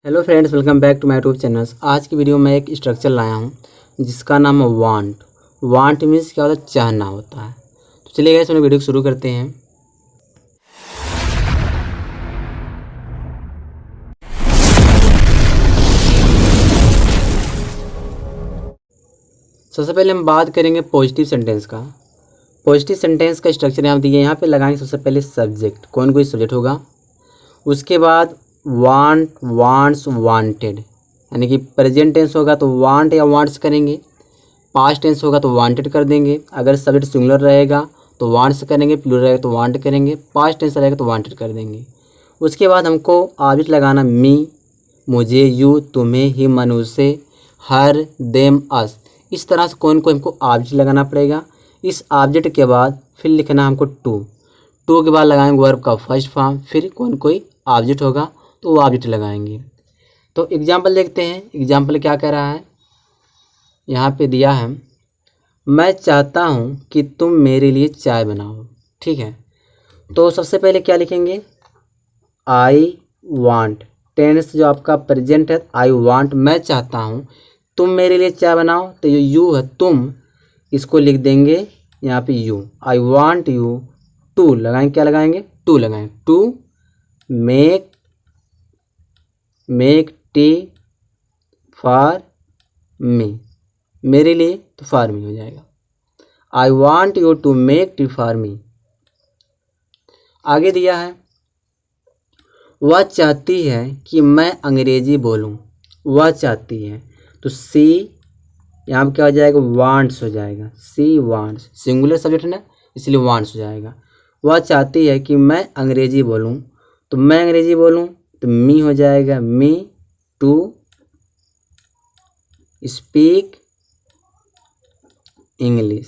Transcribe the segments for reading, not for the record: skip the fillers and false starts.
Hello friends, welcome back to my YouTube channels. आज की video में एक स्ट्रक्चर लाया हूँ जिसका नाम है वांट। वांट मीन्स क्या होता है? चाहना होता है। तो चलिए गाइस, हम वीडियो को शुरू करते हैं। सबसे पहले हम बात करेंगे पॉजिटिव सेंटेंस का। पॉजिटिव सेंटेंस का स्ट्रक्चर यहाँ दिए, यहाँ पे लगाएंगे सबसे पहले सब्जेक्ट, कोई सब्जेक्ट होगा। उसके बाद वांट, वांट्स, वांटेड, यानी कि प्रेजेंट टेंस होगा तो वांट या वांट्स करेंगे, पास्ट टेंस होगा तो वांटेड कर देंगे। अगर सब्जेक्ट सिंगुलर रहेगा तो वांट्स करेंगे, प्लूरल रहेगा तो वांट करेंगे, पास्ट टेंस रहेगा तो वांटेड कर देंगे। उसके बाद हमको ऑब्जेक्ट लगाना मी, मुझे, यू, तुम्हें, ही, मनुष्य, हर, देम, अस। इस तरह से कोई हमको ऑब्जेक्ट लगाना पड़ेगा। इस ऑब्जेक्ट के बाद फिर लिखना हमको टू के बाद लगाएंगे वर्ब का फर्स्ट फॉर्म, फिर कोई ऑब्जेक्ट होगा तो वो ऑब्जेक्ट लगाएंगे। तो एग्जाम्पल देखते हैं। एग्जाम्पल क्या कह रहा है, यहाँ पे दिया है, मैं चाहता हूँ कि तुम मेरे लिए चाय बनाओ। ठीक है, तो सबसे पहले क्या लिखेंगे? आई वांट, टेंस जो आपका प्रेजेंट है, आई वांट, मैं चाहता हूँ, तुम मेरे लिए चाय बनाओ। तो ये यू है, तुम, इसको लिख देंगे यहाँ पे you. I want you to लगाएंगे, क्या लगाएंगे? टू लगाएंगे। To make tea for me, मेरे लिए तो फॉर मी हो जाएगा। I want you to make tea for me. आगे दिया है, वह चाहती है कि मैं अंग्रेजी बोलूं। वह चाहती है, तो सी यहाँ पे क्या हो जाएगा? वांट्स हो जाएगा। सी वांट्स, सिंगुलर सब्जेक्ट है ना, इसलिए वांट्स हो जाएगा। वह चाहती है कि मैं अंग्रेजी बोलूं, तो मैं अंग्रेजी बोलूं तो मी हो जाएगा। Me to speak English.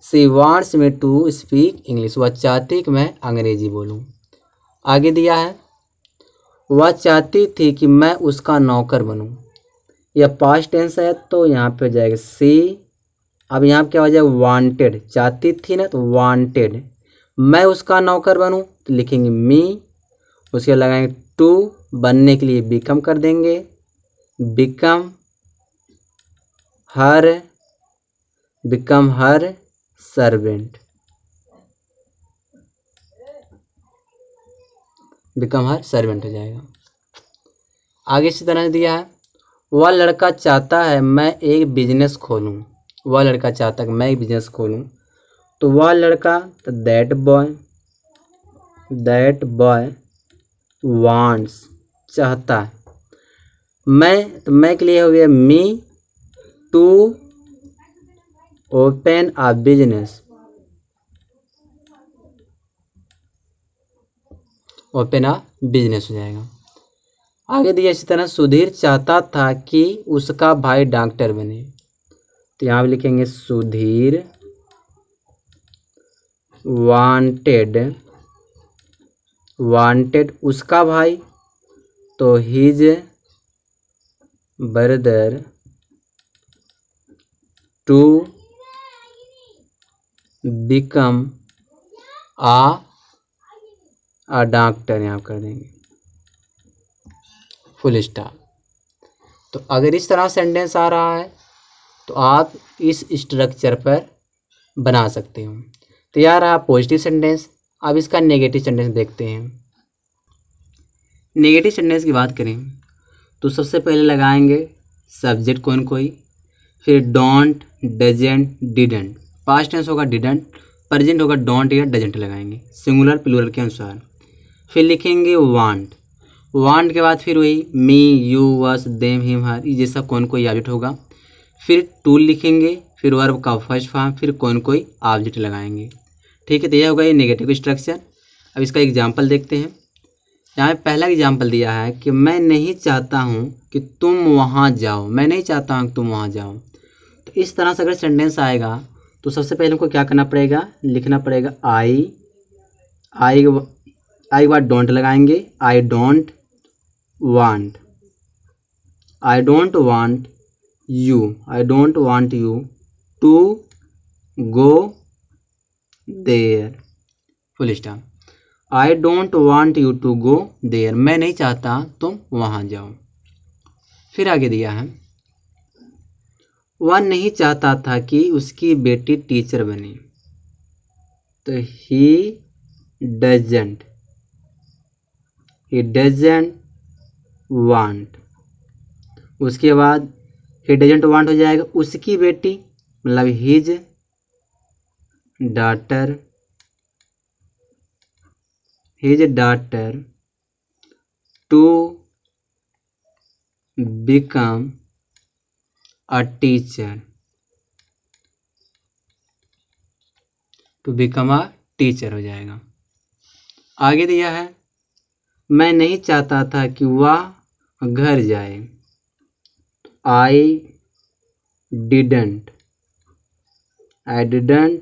She wants me to speak English, वह चाहती है कि मैं अंग्रेजी बोलूं। आगे दिया है, वह चाहती थी कि मैं उसका नौकर बनूं। यह पास्ट टेंस है तो यहाँ पे हो जाएगा सी। अब यहाँ पे क्या हो जाएगा? वांटेड, चाहती थी ना तो वांटेड, मैं उसका नौकर बनूं तो लिखेंगे मी। उसके लगाएंगे टू, बनने के लिए बिकम कर देंगे, बिकम हर सर्वेंट, बिकम हर सर्वेंट हो जाएगा। आगे इसी तरह दिया है, वह लड़का चाहता है मैं एक बिजनेस खोलूं। वह लड़का चाहता है कि मैं एक बिजनेस खोलूं, तो वह लड़का, तो दैट बॉय वांट्स, चाहता है। मैं, तो मैं के लिए हो गया me to open a business, open a business हो जाएगा। आगे दिया इसी तरह, सुधीर चाहता था कि उसका भाई डॉक्टर बने, तो यहाँ पे लिखेंगे सुधीर वांटेड उसका भाई, तो his brother to become a doctor, यहाँ कर देंगे फुल स्टॉप। तो अगर इस तरह सेंटेंस आ रहा है तो आप इस स्ट्रक्चर पर बना सकते हो। तो यह रहा पॉजिटिव सेंटेंस। अब इसका नेगेटिव सेंटेंस देखते हैं। नेगेटिव सेंटेंस की बात करें तो सबसे पहले लगाएंगे सब्जेक्ट कोई, फिर don't, doesn't, didn't. Past tense होगा डिडंट, प्रेजेंट होगा डोंट या डजेंट लगाएंगे सिंगुलर प्लूरल के अनुसार। फिर लिखेंगे वांट के बाद फिर वही me, you, us, them, him, her, जैसा कोई ऑब्जेक्ट होगा। फिर टू लिखेंगे, फिर वर्ब का फर्स्ट फॉर्म, फिर कोई ऑब्जेक्ट लगाएंगे। ठीक है, तो यह होगा ये नेगेटिव स्ट्रक्चर। अब इसका एग्जाम्पल देखते हैं। यहाँ पे पहला एग्जाम्पल दिया है कि मैं नहीं चाहता हूँ कि तुम वहाँ जाओ। मैं नहीं चाहता हूँ कि तुम वहाँ जाओ। तो इस तरह से अगर सेंटेंस आएगा तो सबसे पहले हमको क्या करना पड़ेगा? लिखना पड़ेगा आई के बाद डोंट लगाएंगे। I don't want you to go there, full stop. I don't want you to go there, मैं नहीं चाहता तुम वहां जाओ। फिर आगे दिया है, वह नहीं चाहता था कि उसकी बेटी टीचर बने, तो ही डजंट वांट। उसके बाद ही डजंट वांट हो जाएगा उसकी बेटी, मतलब his daughter to become a teacher, हो जाएगा। आगे दिया है, मैं नहीं चाहता था कि वह घर जाए, I didn't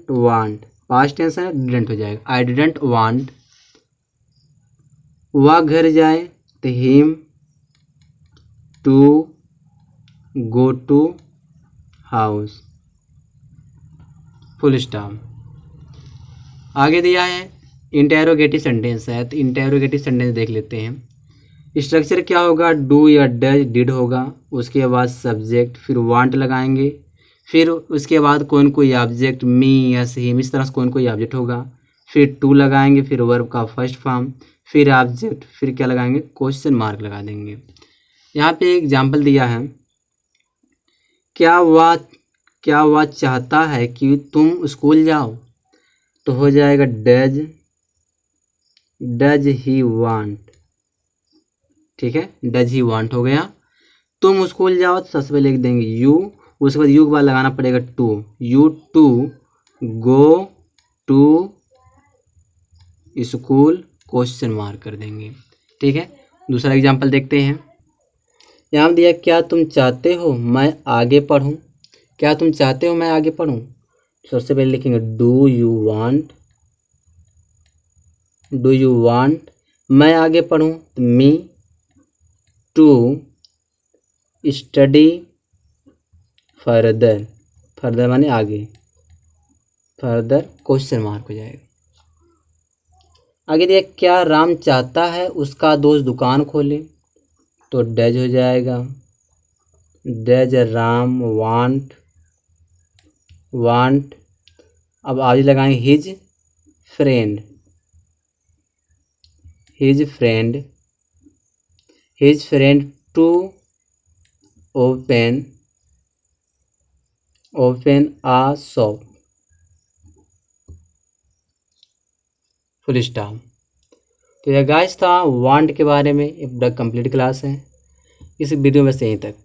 want, past tense है, डिडंट हो जाएगा। आई डिडंट वांट वह घर जाए, तो him to go to house, full stop. आगे दिया है इंटेरोगेटिव सेंटेंस है, तो इंटेरोगेटिव सेंटेंस देख लेते हैं। स्ट्रक्चर क्या होगा, डू या डज, डिड होगा, उसके बाद सब्जेक्ट, फिर वांट लगाएंगे, फिर उसके बाद कोई ऑब्जेक्ट, मी या हिम, इस तरह से कोई ऑब्जेक्ट होगा, फिर टू लगाएंगे, फिर वर्ब का फर्स्ट फॉर्म, फिर ऑब्जेक्ट, फिर क्या लगाएंगे, क्वेश्चन मार्क लगा देंगे। यहाँ पे एग्जाम्पल दिया है, क्या वह चाहता है कि तुम स्कूल जाओ, तो हो जाएगा डज ही वांट, ठीक है, डज ही वांट हो गया। तुम स्कूल जाओ, तो सबसे पहले लिख देंगे यू, उसके बाद यू के बाद लगाना पड़ेगा to, you to go to school, question mark कर देंगे, ठीक है। दूसरा एग्जांपल देखते हैं। यहाँ दिया, क्या तुम चाहते हो मैं आगे पढूं, क्या तुम चाहते हो मैं आगे पढूं, सबसे पहले लिखेंगे डू यू वांट मैं आगे पढूं, मी टू स्टडी फर्दर माने आगे, फर्दर क्वेश्चन मार्क हो जाएगा। आगे दिया, क्या राम चाहता है उसका दोस्त दुकान खोले, तो डज हो जाएगा, डज राम वांट। अब आगे लगाएंगे his friend to open a shop, full stop. तो यह गाइस था वांट के बारे में, एक बड़ा कंप्लीट क्लास है। इस वीडियो में से यहीं तक।